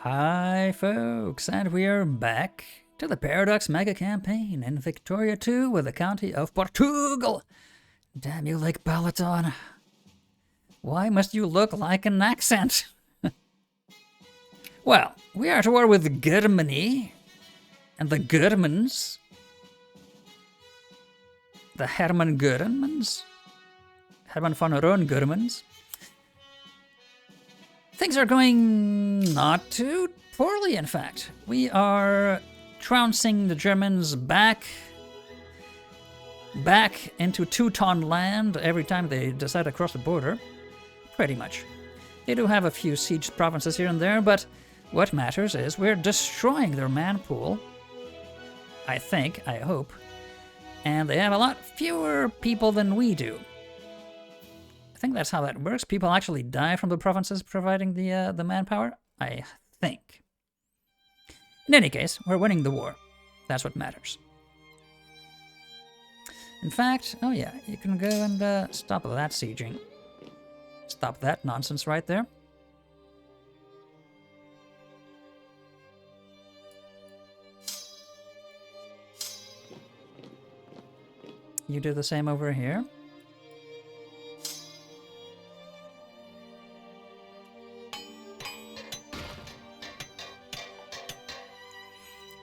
Hi folks, and we are back to the Paradox Mega Campaign in Victoria 2 with the County of Portugal. Damn you, Lake Balaton. Why must you look like an accent? Well, we are at war with Germany and the Germans. The Hermann Germans. Hermann von Roon Germans. Things are going not too poorly, in fact. We are trouncing the Germans back into Teuton land every time they decide to cross the border. Pretty much. They do have a few sieged provinces here and there, but what matters is we're destroying their man pool. I think, I hope. And they have a lot fewer people than we do. I think that's how that works. People actually die from the provinces providing the manpower, I think. In any case, we're winning the war. That's what matters. In fact, oh yeah, you can go and stop that sieging. Stop that nonsense right there. You do the same over here.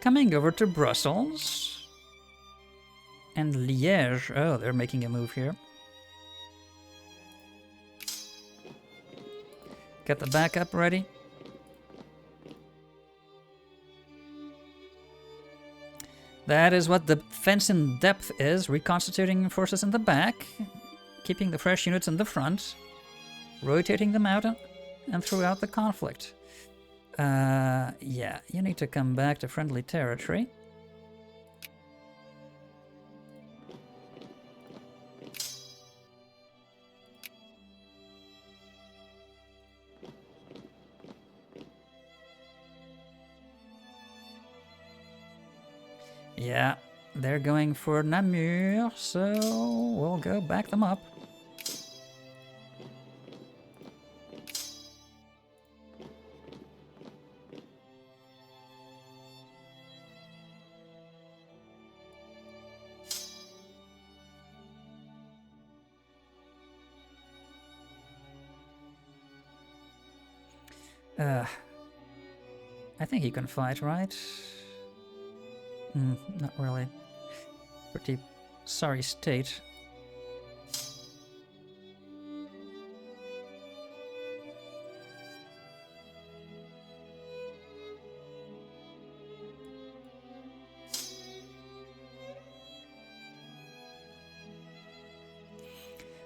Coming over to Brussels. And Liège. Oh, they're making a move here. Get the backup ready. That is what the fence in depth is. Reconstituting forces in the back. Keeping the fresh units in the front. Rotating them out and throughout the conflict. Yeah, you need to come back to friendly territory. Yeah, they're going for Namur, so we'll go back them up. I think he can fight, right? Not really. Pretty sorry state.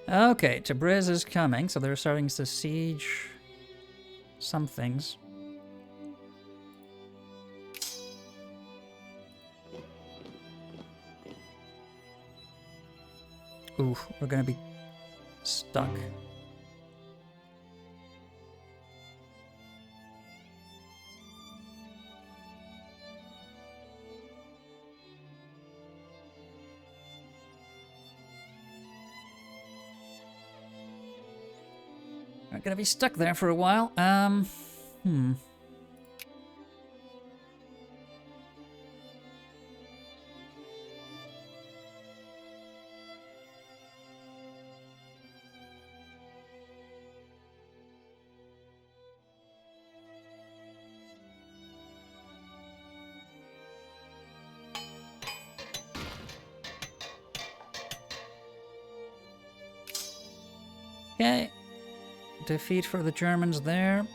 Okay, Tabriz is coming, so they're starting to siege some things. Oof, we're gonna be stuck. We're gonna be stuck there for a while. Okay. Defeat for the Germans there.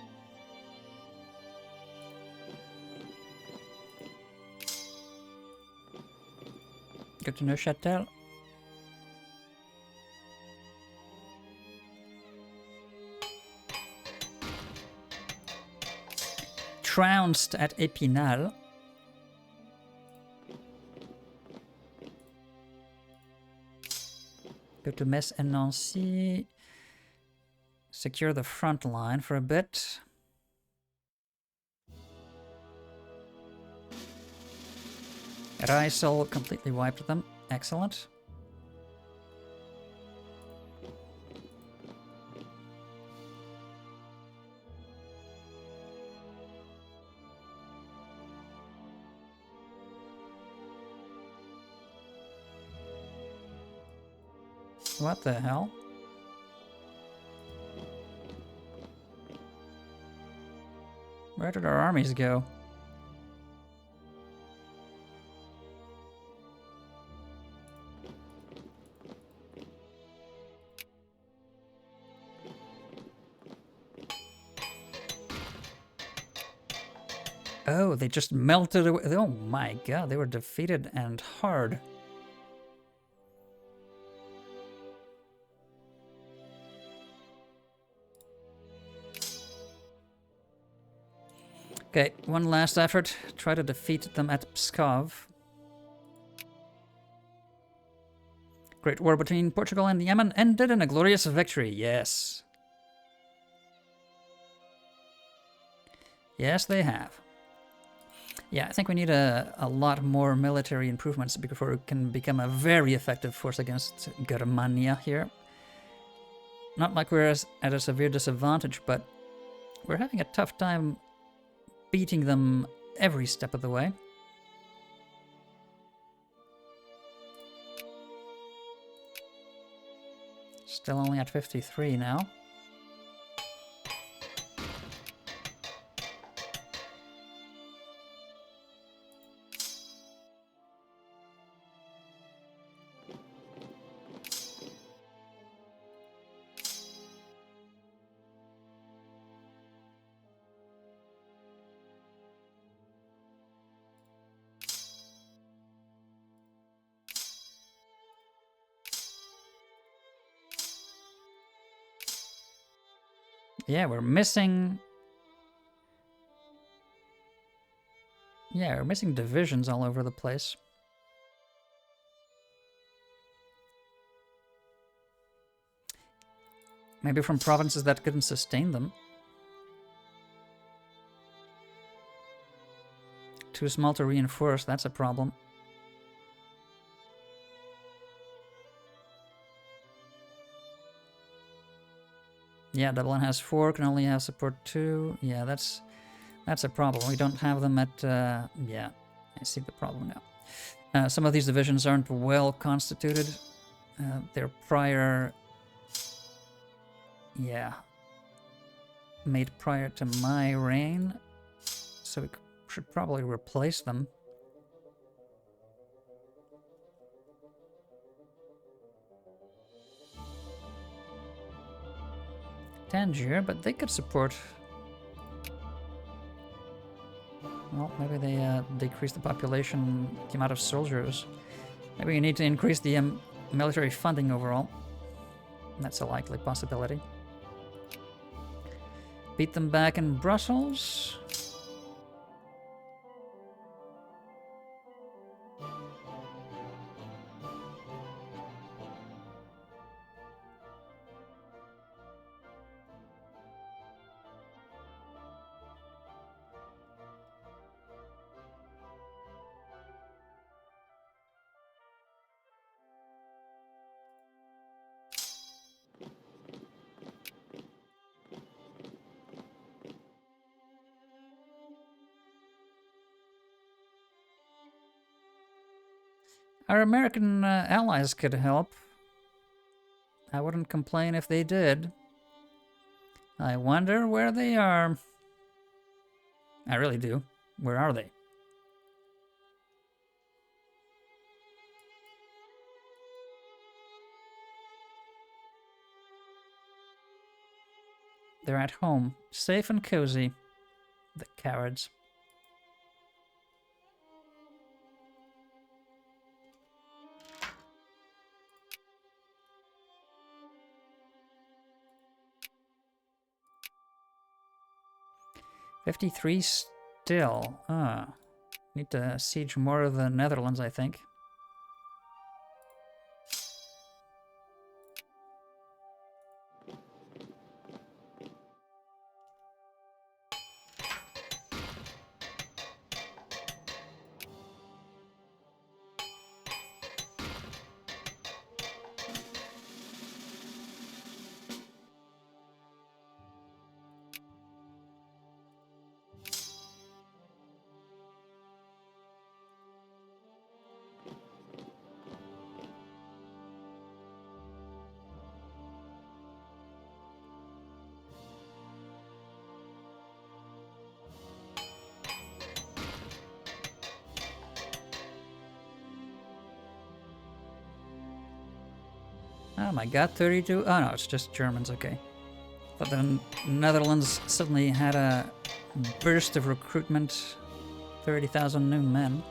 Go to Neuchâtel. Trounced at Épinal. Go to Metz and Nancy. Secure the front line for a bit. Reisel completely wiped them. Excellent. What the hell? Where did our armies go? Oh, they just melted away. Oh my god, they were defeated and hard. Okay, one last effort. Try to defeat them at Pskov. Great war between Portugal and Yemen ended in a glorious victory. Yes. Yes, they have. Yeah, I think we need a lot more military improvements before we can become a very effective force against Germania here. Not like we're at a severe disadvantage, but we're having a tough time beating them every step of the way. Still only at 53 now. Yeah, we're missing... Yeah, we're missing divisions all over the place. Maybe from provinces that couldn't sustain them. Too small to reinforce, that's a problem. Yeah, Dublin has 4, can only have support 2. Yeah, that's a problem. We don't have them at... yeah, I see the problem now. Some of these divisions aren't well constituted. They're prior... Yeah. Made prior to my reign. So we should probably replace them. Tangier, but they could support... Well, maybe they decrease the population, the amount of soldiers. Maybe you need to increase the military funding overall. That's a likely possibility. Beat them back in Brussels. Our American allies could help. I wouldn't complain if they did. I wonder where they are. I really do. Where are they? They're at home, safe and cozy. The cowards. $53 still. Need to siege more of the Netherlands, I think. Oh my god, 32? Oh no, it's just Germans, okay. But the Netherlands suddenly had a burst of recruitment. 30,000 new men.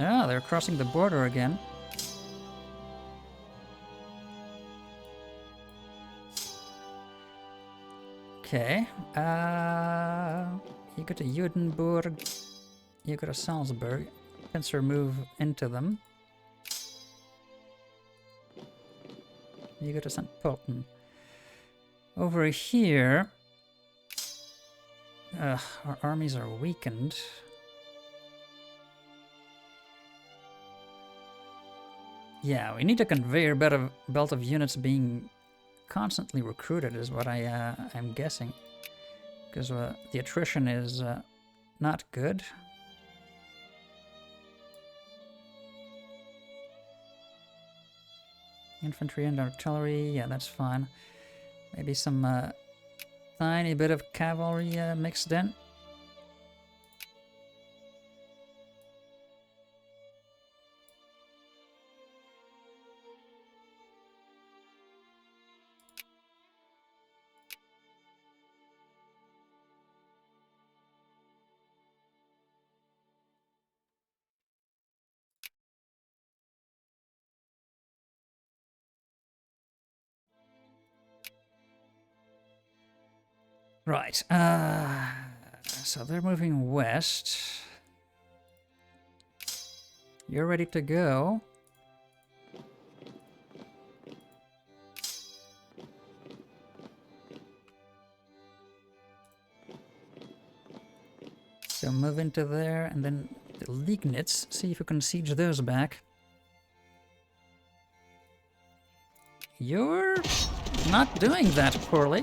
Ah, they're crossing the border again. Okay. You go to Judenburg. You go to Salzburg. Pincer move into them. You go to St. Pölten. Over here... our armies are weakened. Yeah, we need a conveyor belt of units being constantly recruited is what I'm guessing. Because the attrition is not good. Infantry and artillery, yeah, that's fine. Maybe some tiny bit of cavalry mixed in. Right, so they're moving west. You're ready to go. So move into there, and then the Liegnitz, see if you can siege those back. You're not doing that poorly.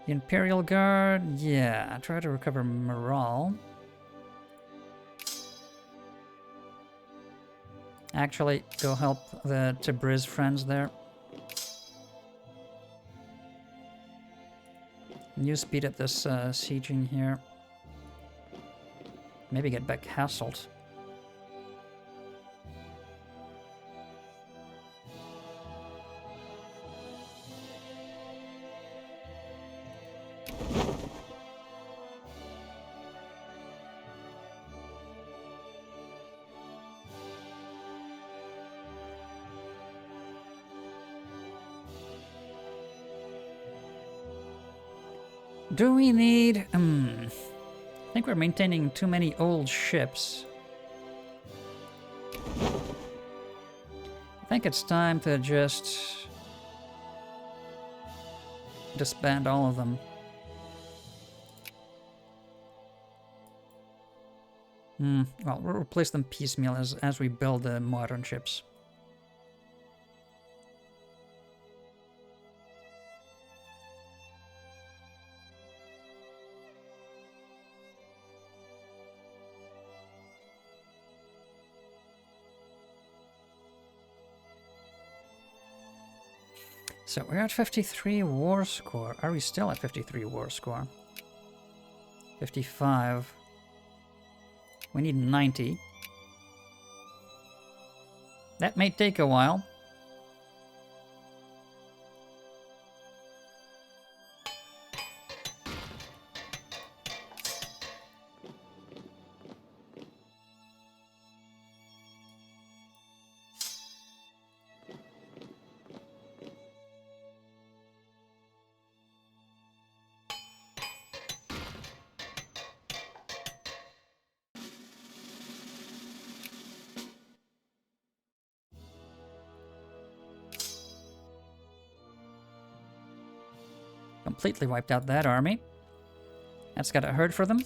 The Imperial Guard, yeah, try to recover morale. Actually, go help the Tabriz friends there. New speed at this sieging here. Maybe get back Hasselt. Do we need... I think we're maintaining too many old ships. I think it's time to just disband all of them. Well, we'll replace them piecemeal as we build the modern ships. So we're at 53 war score. Are we still at 53 war score? 55. We need 90. That may take a while. Completely wiped out that army. That's gotta hurt for them.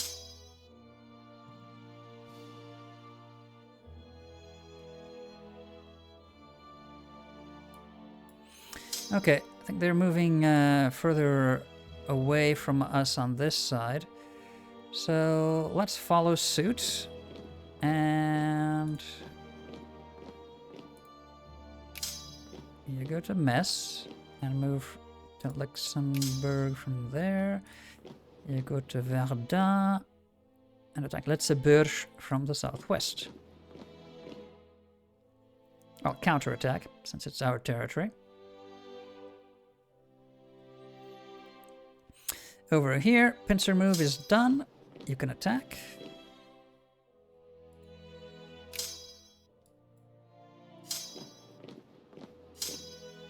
Okay, I think they're moving further away from us on this side. So let's follow suit. And you go to Metz and move to Luxembourg from there. You go to Verdun and attack Letzeburg from the southwest. Well, counterattack, since it's our territory. Over here, pincer move is done. You can attack.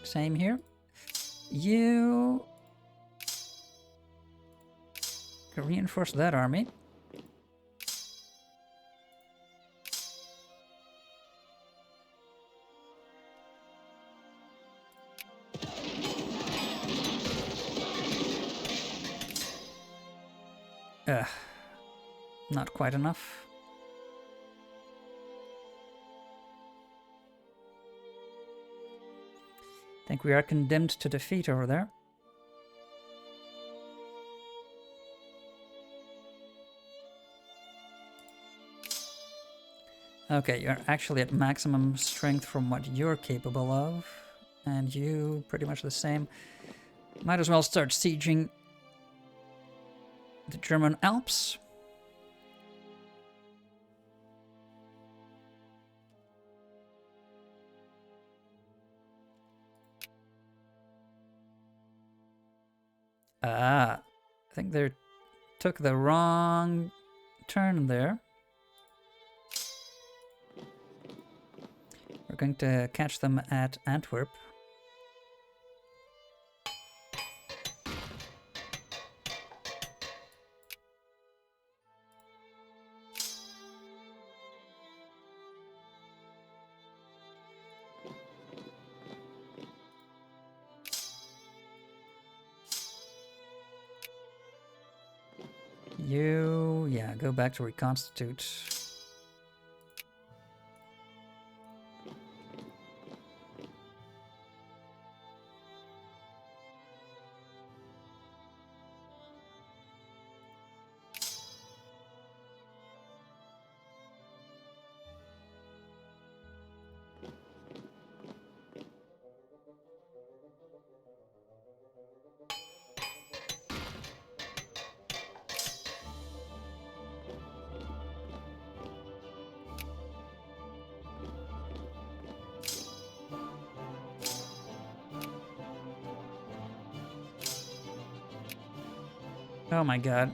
Same here. You can reinforce that army. Not quite enough. I think we are condemned to defeat over there. Okay, you're actually at maximum strength from what you're capable of. And you, pretty much the same. Might as well start sieging the German Alps. I think they took the wrong turn there. We're going to catch them at Antwerp. You, yeah, go back to reconstitute. Oh my god.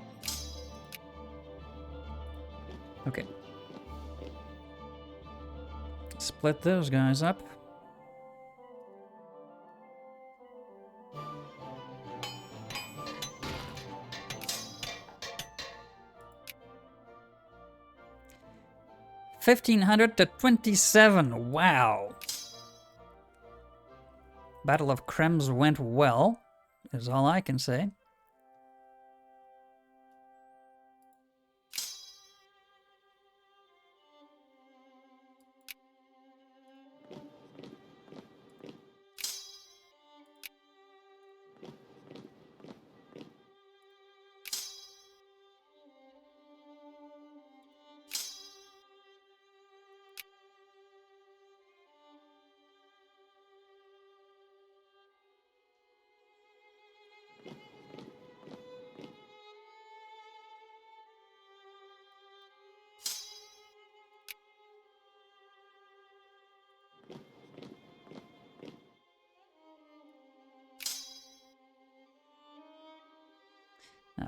Okay. Split those guys up. $1,500 to 27. Wow. Battle of Krems went well, is all I can say.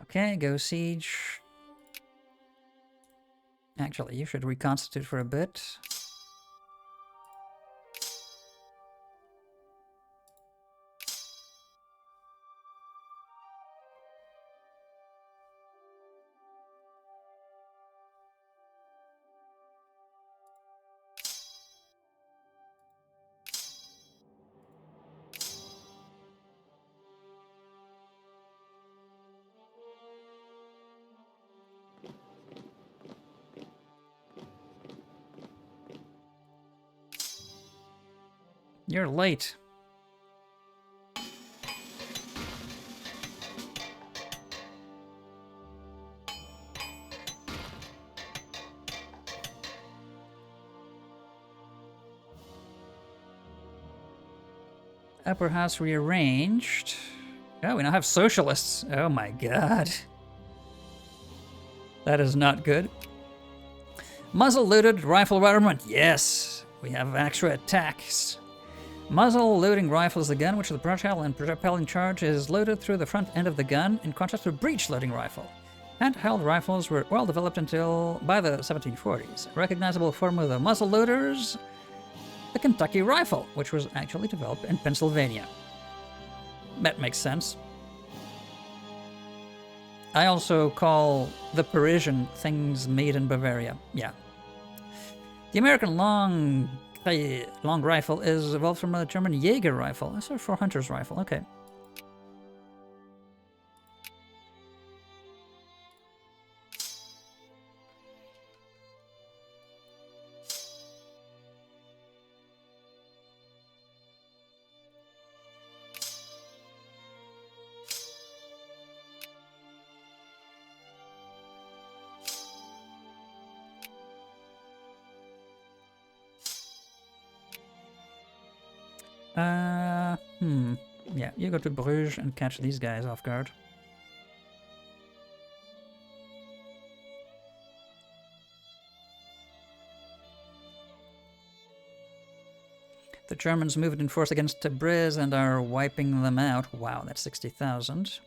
Okay, go siege. Actually, you should reconstitute for a bit. You're late. Upper house rearranged. Oh, we now have socialists. Oh my god. That is not good. Muzzle looted, rifle armament. Yes, we have extra attacks. Muzzle loading rifle is the gun which the projectile and propelling charge is loaded through the front end of the gun, in contrast to breech loading rifle. Handheld rifles were well developed until by the 1740s. Recognizable form of the muzzle loaders, the Kentucky rifle, which was actually developed in Pennsylvania. That makes sense. I also call the Parisian things made in Bavaria. Yeah. The American long rifle is evolved from a German Jaeger rifle. That's a for hunter's rifle. Okay. Yeah, you go to Bruges and catch these guys off guard. The Germans moved in force against Tabriz and are wiping them out. Wow, that's 60,000.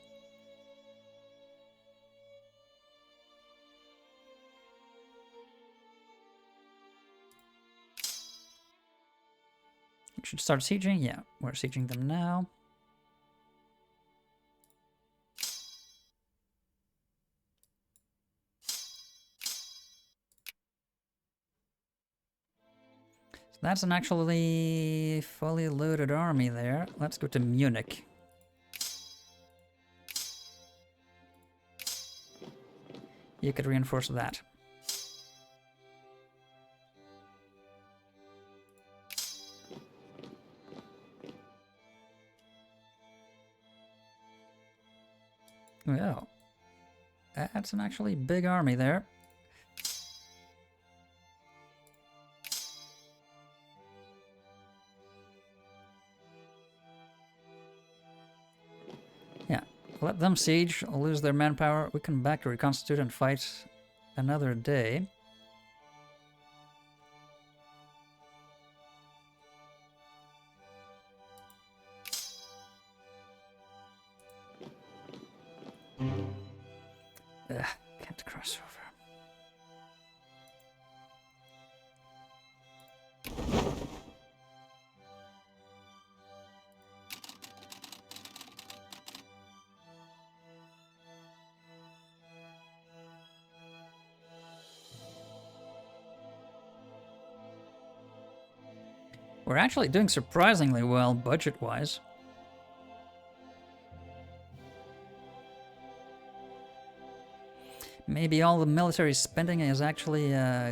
We should start sieging. Yeah, we're sieging them now. So that's an actually fully loaded army there. Let's go to Munich. You could reinforce that. Well, that's an actually big army there. Yeah, let them siege, lose their manpower. We can back to reconstitute and fight another day. Ugh, can't cross over. We're actually doing surprisingly well budget-wise. Maybe all the military spending is actually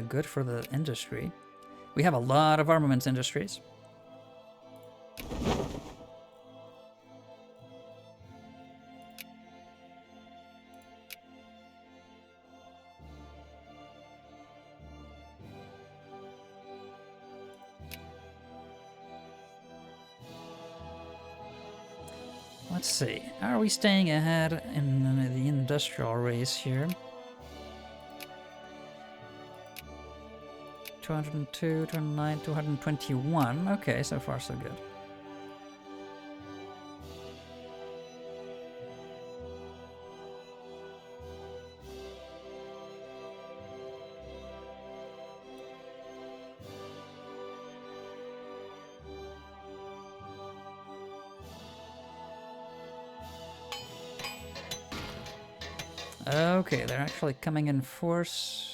good for the industry. We have a lot of armaments industries. Let's see. Are we staying ahead in the industrial race here? 202, 209, 221. Okay, so far so good. Okay, they're actually coming in force.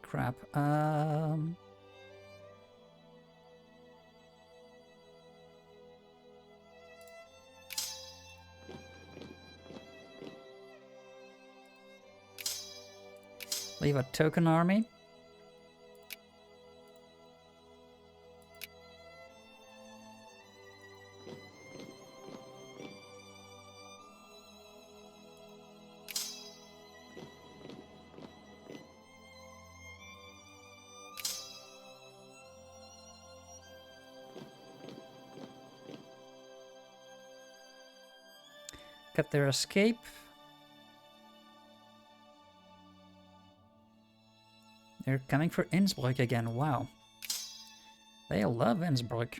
Crap. Leave a token army. cut their escape. They're coming for Innsbruck again. Wow. They love Innsbruck.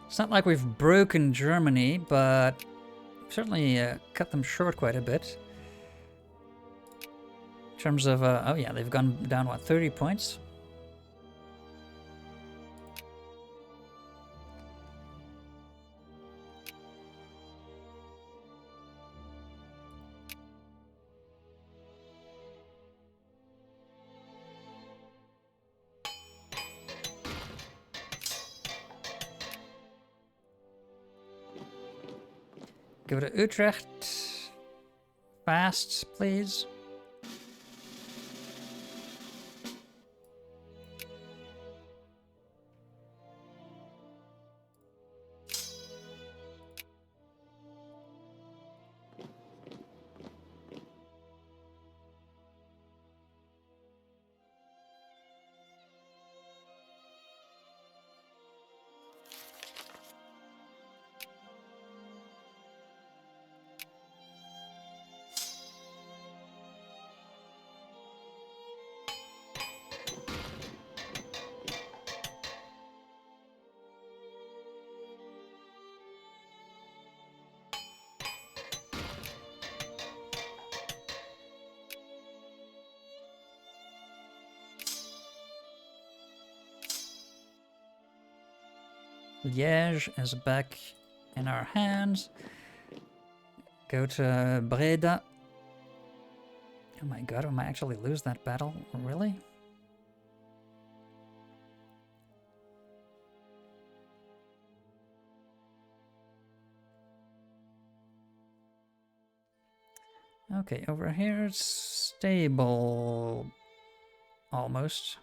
It's not like we've broken Germany, but we've certainly cut them short quite a bit. In terms of, oh yeah, they've gone down, what, 30 points? Go to Utrecht. Fast, please. Liège is back in our hands. Go to Breda. Oh my god, we might actually lose that battle. Really? Okay, over here it's stable. Almost.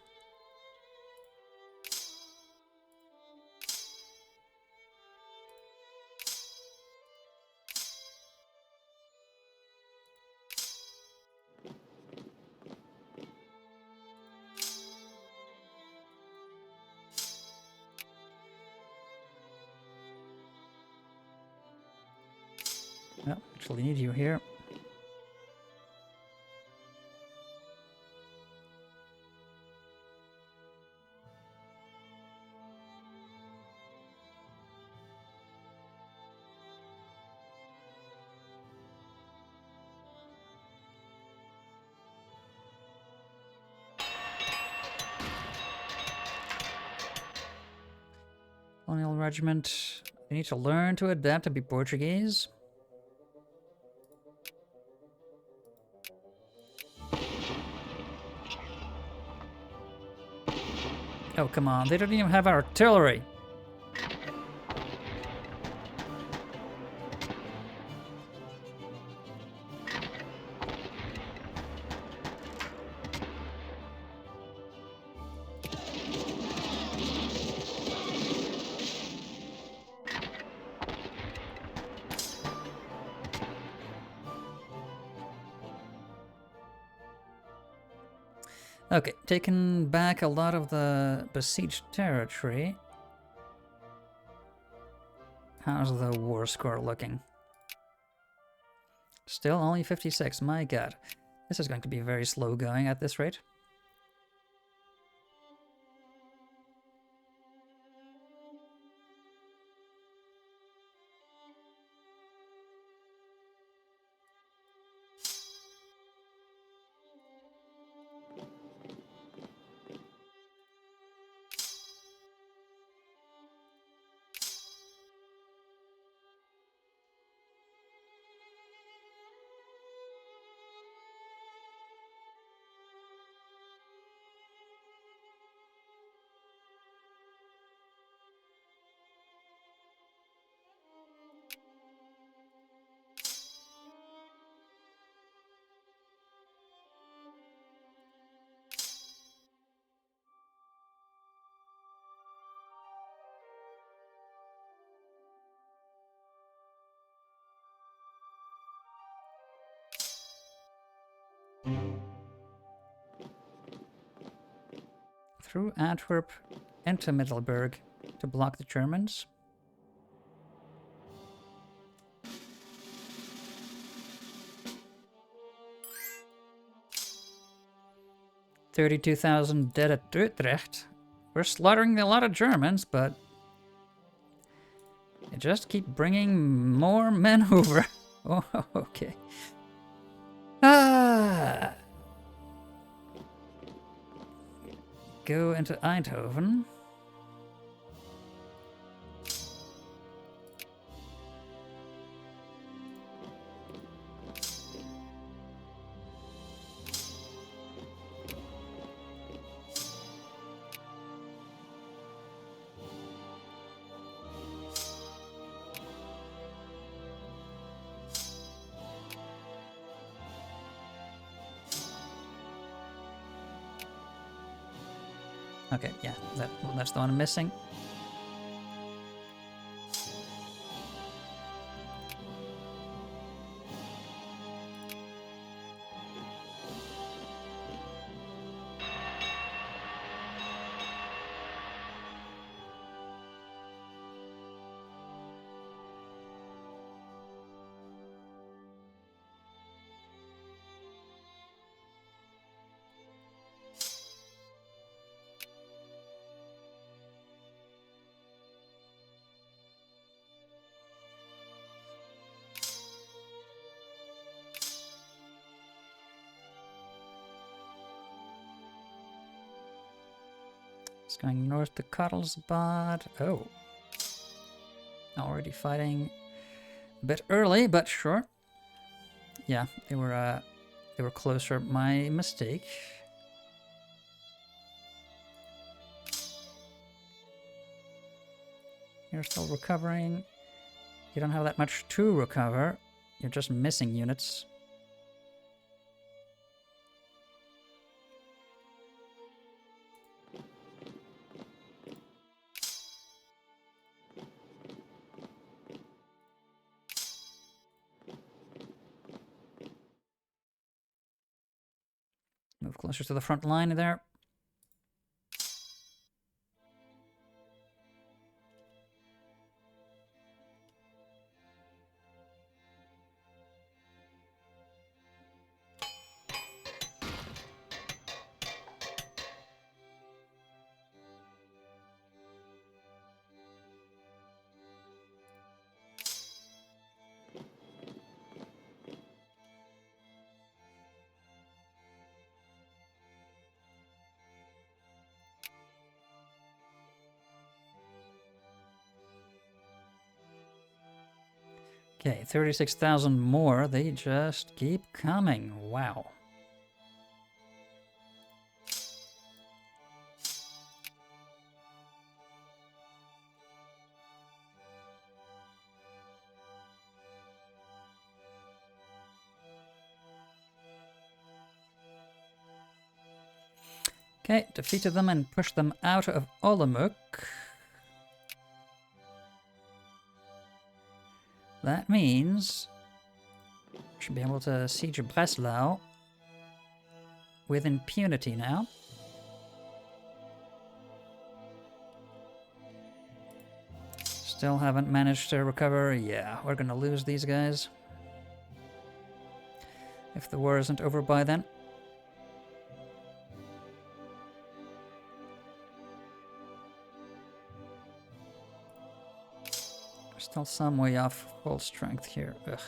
Well, actually need you here. Colonial Regiment. They need to learn to adapt to be Portuguese. Oh, come on. They don't even have artillery. Okay, taken back a lot of the besieged territory. How's the war score looking? Still only 56, my god. This is going to be very slow going at this rate. Through Antwerp into Middelburg to block the Germans. $32,000 dead at Utrecht. We're slaughtering a lot of Germans, but they just keep bringing more men over. Oh, okay. Go into Eindhoven. Okay, yeah, that's the one I'm missing. It's going north to Karlsbad. Oh. Already fighting a bit early, but sure. Yeah, they were closer. My mistake. You're still recovering. You don't have that much to recover. You're just missing units. Move closer to the front line there. Okay, 36,000 more. They just keep coming. Wow. Okay, defeated them and pushed them out of Olomouc. That means we should be able to siege Breslau with impunity now. Still haven't managed to recover. Yeah, we're gonna lose these guys. If the war isn't over by then. Still some way off full strength here. Ugh.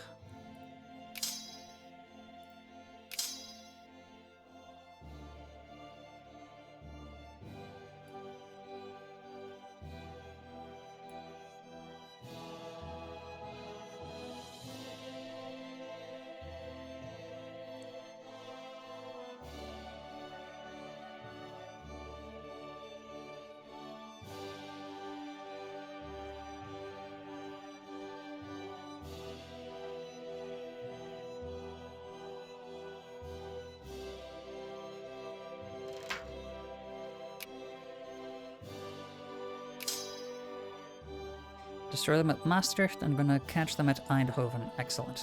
Destroy them at Maastricht. I'm gonna catch them at Eindhoven. Excellent.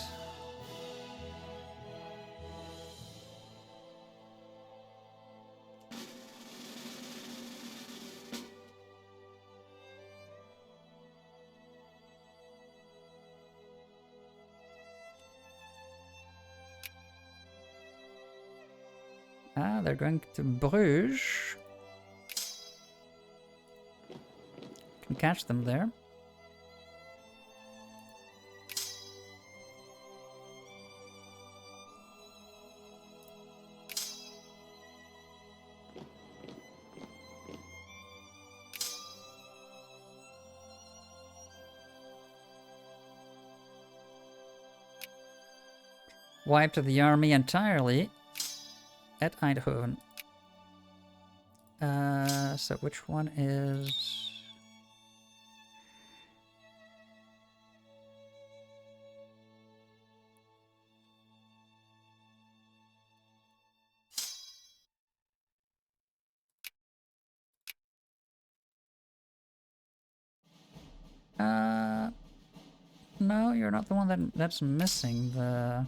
Ah, they're going to Bruges. Can catch them there. Wiped the army entirely at Eindhoven. So which one is... No, you're not the one that's missing the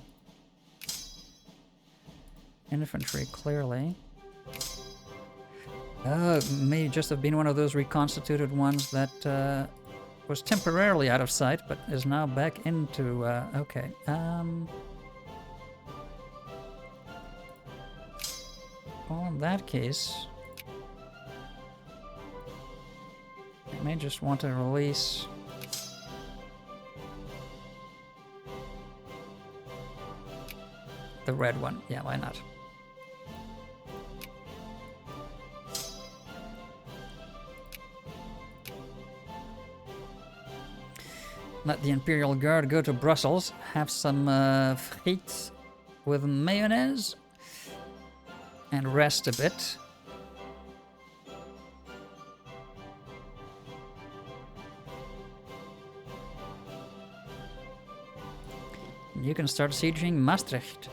infantry, clearly. Oh, it may just have been one of those reconstituted ones that was temporarily out of sight, but is now back into... okay. Well, in that case... I may just want to release... the red one. Yeah, why not? Let the Imperial Guard go to Brussels, have some frites with mayonnaise, and rest a bit. You can start sieging Maastricht.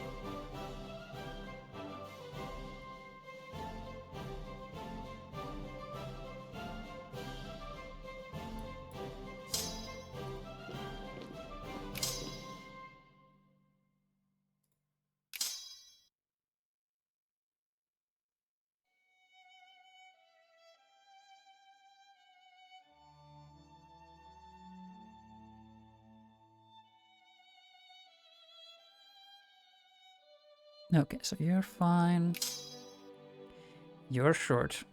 Okay, so you're fine. You're short.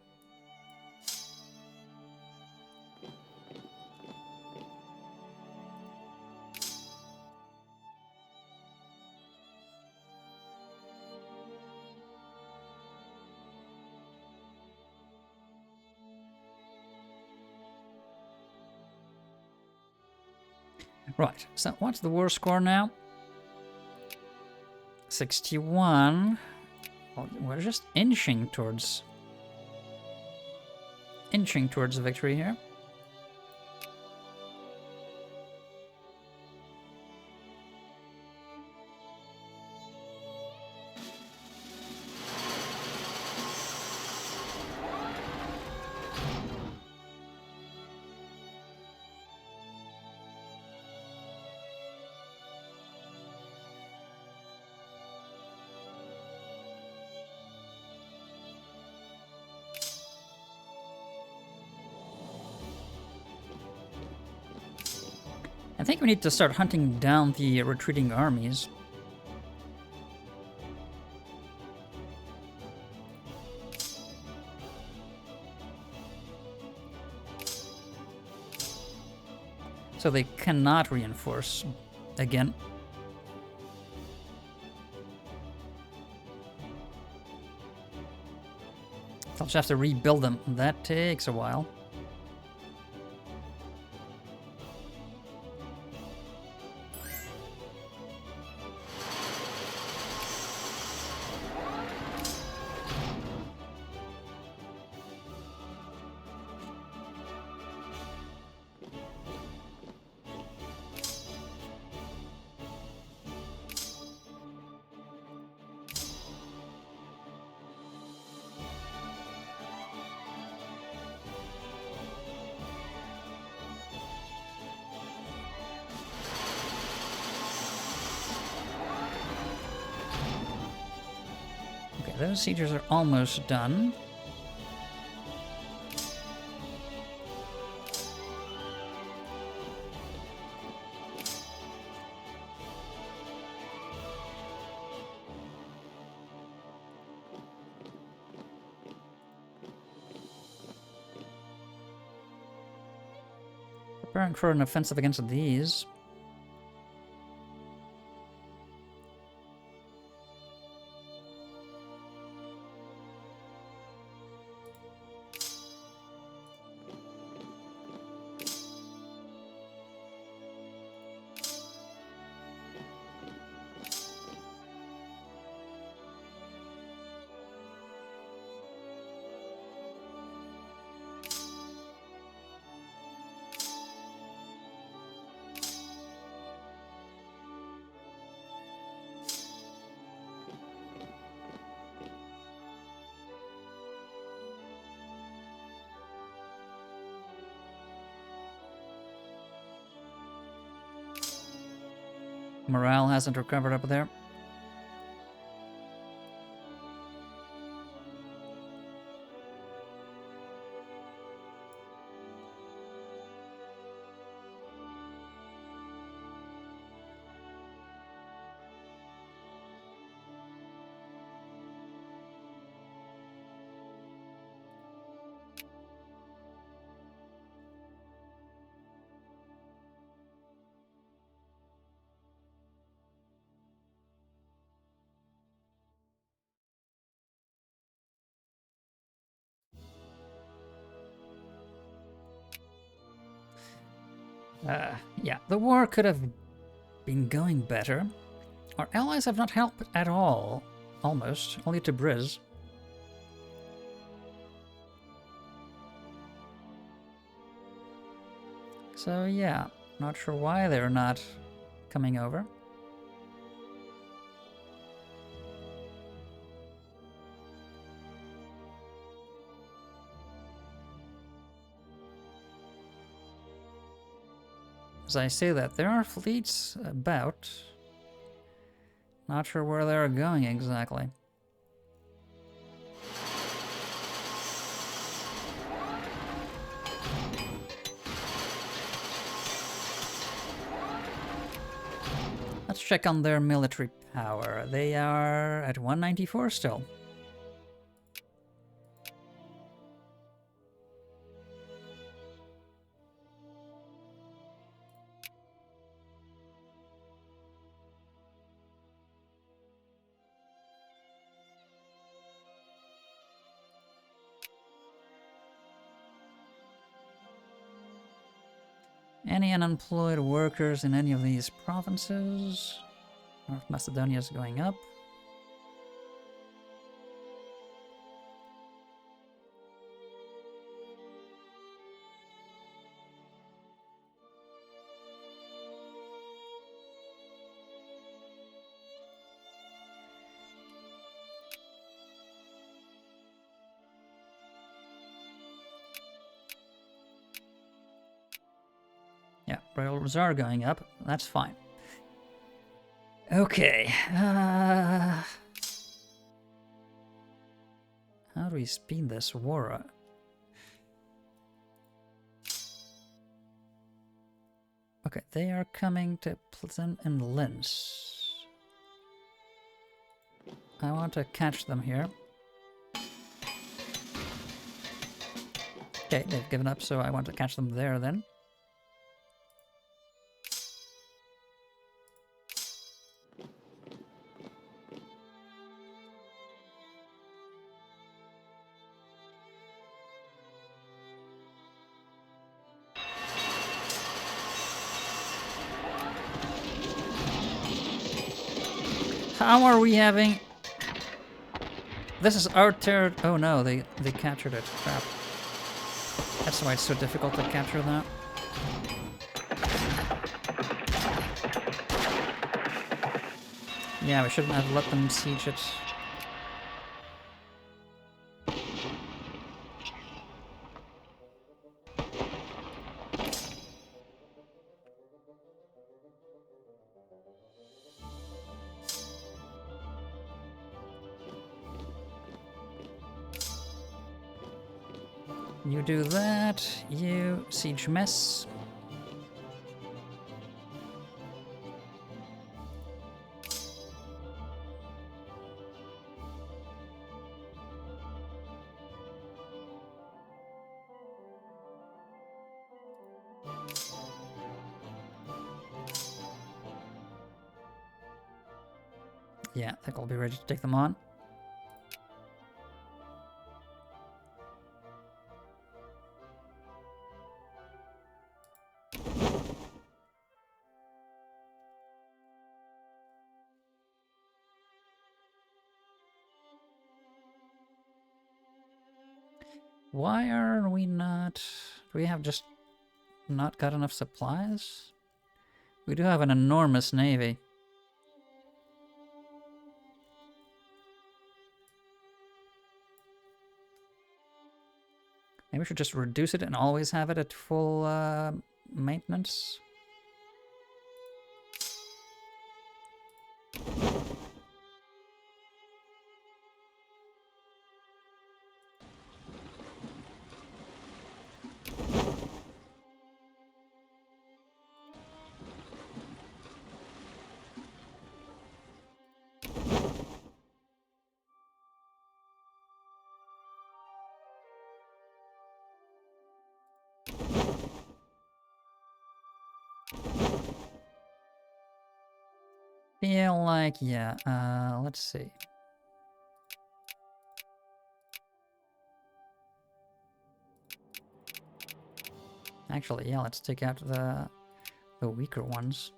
Right, so what's the war score now? 61. Well, we're just inching towards victory here. I think we need to start hunting down the retreating armies. So they cannot reinforce again. They'll just have to rebuild them. That takes a while. Those sieges are almost done. Preparing for an offensive against these. Morale hasn't recovered up there. Yeah, the war could have been going better. Our allies have not helped at all, almost, only to Briz. So yeah, not sure why they're not coming over. As I say that, there are fleets about. Not sure where they're going exactly. Let's check on their military power. They are at 194 still. Any unemployed workers in any of these provinces? North Macedonia is going up. Yeah, railroads are going up. That's fine. Okay. How do we speed this war up? Okay, they are coming to Plzen and Linz. I want to catch them here. Okay, they've given up, so I want to catch them there then. How are we having... This is our territory. Oh no, they captured it. Crap. That's why it's so difficult to capture that. Yeah, we shouldn't have let them siege it. You do that, you siege mess. Yeah, I think I'll be ready to take them on. Why are we not... Do we have just not got enough supplies? We do have an enormous navy. Maybe we should just reduce it and always have it at full maintenance. Feel like, yeah, let's see. Actually, yeah, let's take out the weaker ones.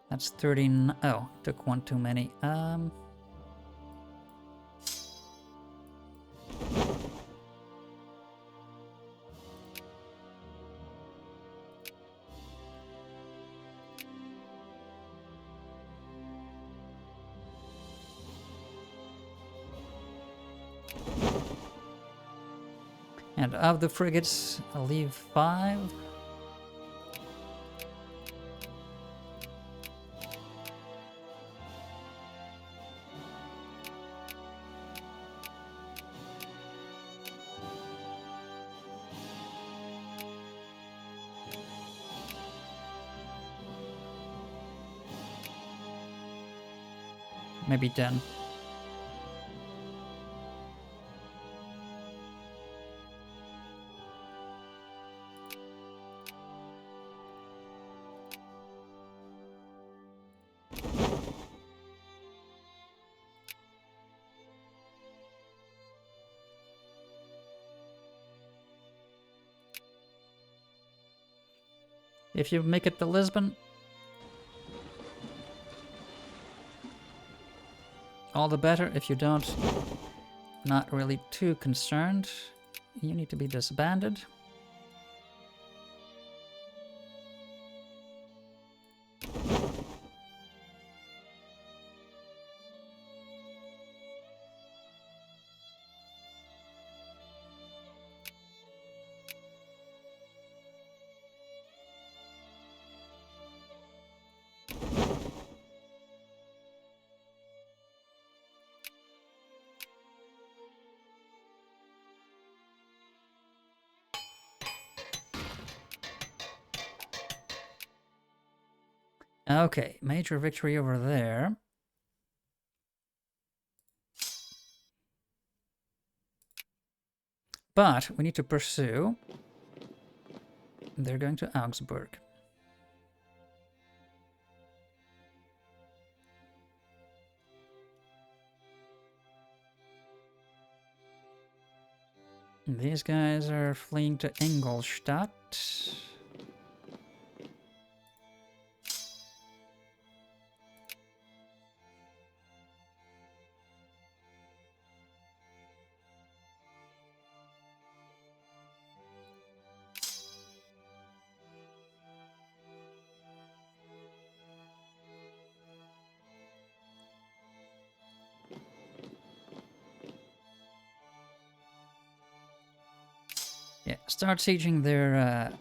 That's 13. Oh, took one too many. And of the frigates, I'll leave 5. Maybe 10. If you make it to Lisbon, all the better. If you don't, not really too concerned. You need to be disbanded. Okay, major victory over there. But we need to pursue. They're going to Augsburg. These guys are fleeing to Ingolstadt. Yeah, start sieging their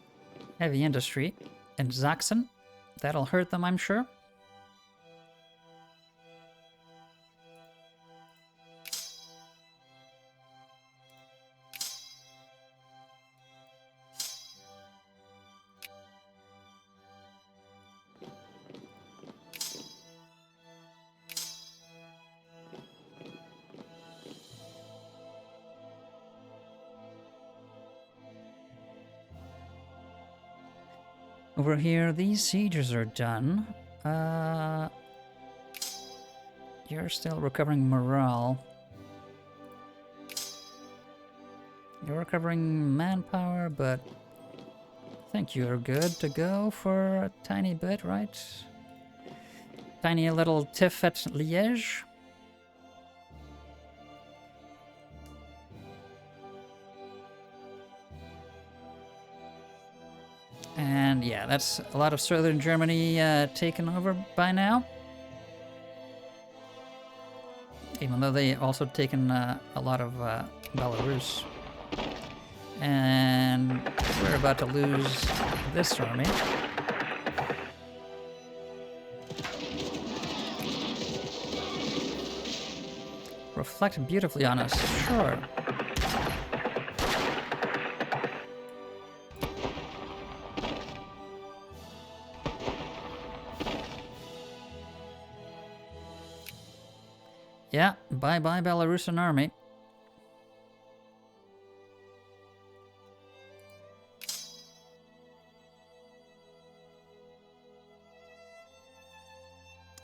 heavy industry in Sachsen. That'll hurt them, I'm sure. Over here, these sieges are done. You're still recovering morale. You're recovering manpower, but I think you're good to go for a tiny bit, right? Tiny little tiff at Liège. And yeah, that's a lot of southern Germany taken over by now. Even though they also taken a lot of Belarus. And we're about to lose this army. Reflect beautifully on us, sure. Yeah, bye-bye Belarusian army.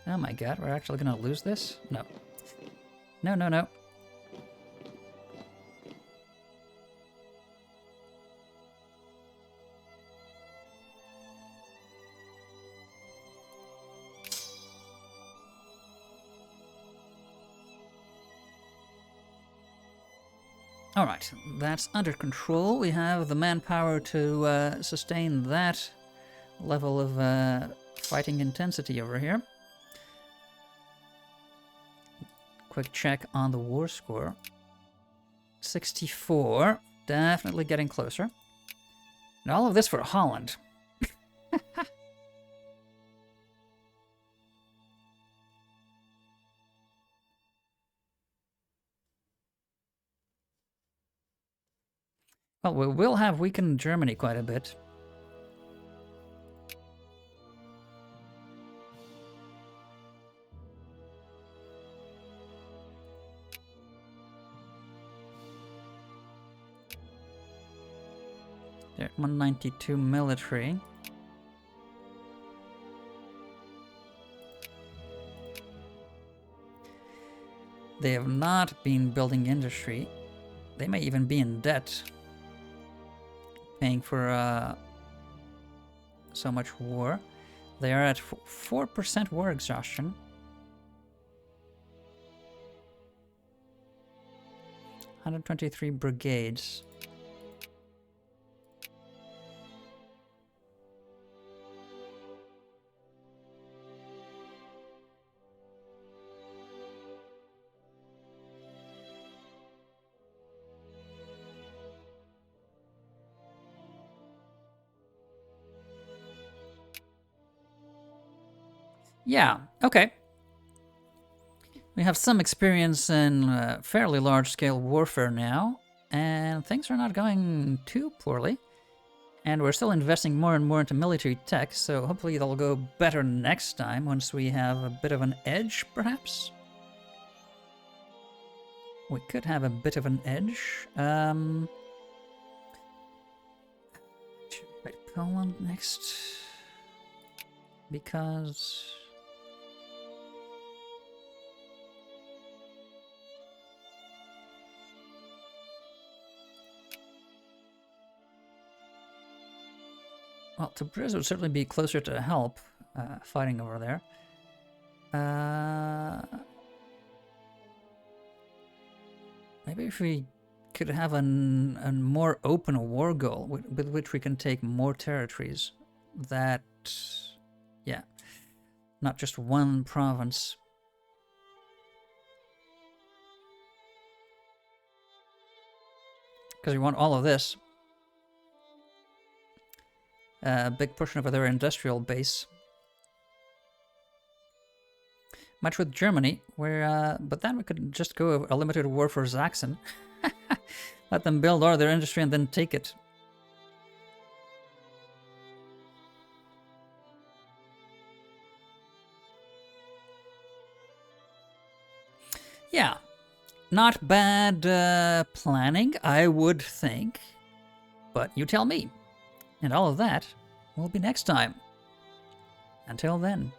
Oh my god, we're actually gonna lose this? No. No, no, no. Alright, that's under control. We have the manpower to sustain that level of fighting intensity over here. Quick check on the war score. 64. Definitely getting closer. And all of this for Holland. Well, we will have weakened Germany quite a bit. They're at 192 military. They have not been building industry. They may even be in debt. Paying for so much war. They are at 4% war exhaustion. (123 brigades). Yeah, okay. We have some experience in fairly large-scale warfare now, and things are not going too poorly. And we're still investing more and more into military tech, so hopefully it'll go better next time once we have a bit of an edge, perhaps? We could have a bit of an edge. Should we fight Poland next? Because... well, Tabriz would certainly be closer to help fighting over there. Maybe if we could have a more open war goal with which we can take more territories. That, yeah, not just one province. Because we want all of this. A big portion of their industrial base. Much with Germany, where but then we could just go a limited war for Zaxxon. Let them build all their industry and then take it. Yeah, not bad planning, I would think. But you tell me. And all of that will be next time. Until then.